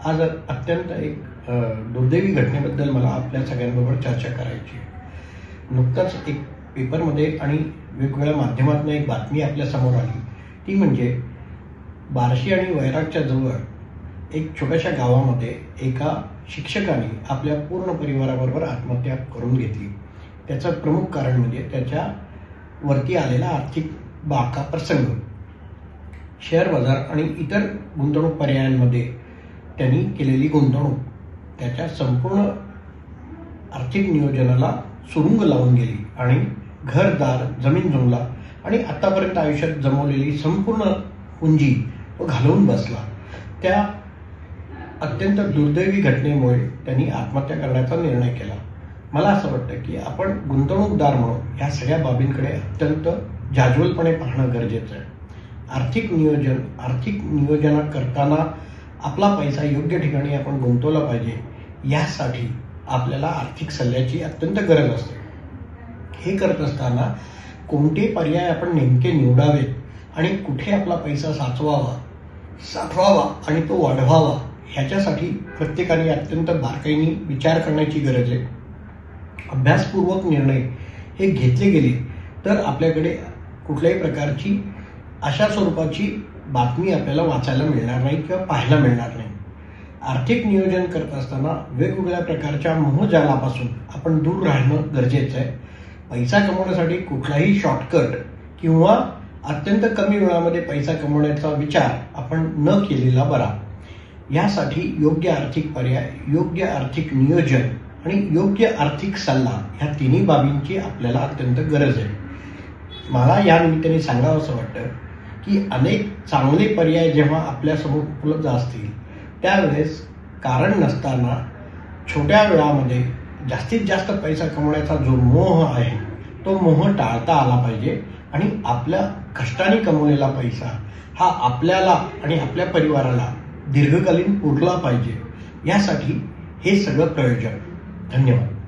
आज अत्यंत एक दुर्दैवी घटनेबद्दल मला आपल्या सगळ्यांबरोबर चर्चा करायची आहे। नुकताच एक पेपरमध्ये आणि वेगवेगळ्या माध्यमातून एक बातमी आपल्या समोर आली, ती म्हणजे बार्शी आणि वैरागच्या जवळ एक छोट्याशा गावामध्ये एका शिक्षकाने आपल्या पूर्ण परिवाराबरोबर आत्महत्या करून घेतली। त्याचं प्रमुख कारण म्हणजे त्याच्या वरती आलेला आर्थिक बाका प्रसंग। शेअर बाजार आणि इतर गुंतवणूक पर्यायांमध्ये त्यांनी केलेली गुंतवणूक त्याच्या संपूर्ण आर्थिक नियोजनाला सुरुंग लावून गेली आणि घरदार, जमीन जुमला आणि आतापर्यंत आयुष्यात जमवलेली संपूर्ण पुंजी तो घालवून बसला। त्या अत्यंत दुर्दैवी घटनेमुळे त्यांनी आत्महत्या करण्याचा निर्णय केला। मला असं वाटतं की आपण गुंतवणूकदार म्हणून ह्या सगळ्या बाबींकडे अत्यंत जाज्वलपणे पाहणं गरजेचं आहे। आर्थिक नियोजन करताना आपला पैसा योग्य ठिकाणी आपण गुंतवला पाहिजे, यासाठी आपल्याला आर्थिक सल्ल्याची अत्यंत गरज असते। हे करत असताना कोणते पर्याय आपण नेमके निवडावेत आणि कुठे आपला पैसा साठवावा आणि तो वाढवावा, ह्याच्यासाठी प्रत्येकाने अत्यंत बारकाईने विचार करण्याची गरज आहे। अभ्यासपूर्वक निर्णय हे घेतले गेले तर आपल्याकडे कुठल्याही प्रकारची अशा स्वरूपाची बातमी आपल्याला वाचायला मिळणार नाही किंवा पाहायला मिळणार नाही। आर्थिक नियोजन करत असताना वेगवेगळ्या प्रकारच्या मोहजालापासून आपण दूर राहणं गरजेचं आहे। पैसा कमवण्यासाठी कुठलाही शॉर्टकट किंवा अत्यंत कमी वेळामध्ये पैसा कमवण्याचा विचार आपण न केलेला बरा। यासाठी योग्य आर्थिक पर्याय, योग्य आर्थिक नियोजन आणि योग्य आर्थिक सल्ला, ह्या तिन्ही बाबींची आपल्याला अत्यंत गरज आहे। मला या निमित्ताने सांगावंसं वाटतं की अनेक चांगले पर्याय जेव्हा आपल्यासमोर उपलब्ध असतील त्यावेळेस कारण नसताना छोट्या वेळामध्ये जास्तीत जास्त पैसा कमवण्याचा जो मोह आहे तो मोह टाळता आला पाहिजे आणि आपल्या कष्टाने कमवलेला पैसा हा आपल्याला आणि आपल्या परिवाराला दीर्घकालीन पुरला पाहिजे, यासाठी हे सगळं प्रयोजन। धन्यवाद।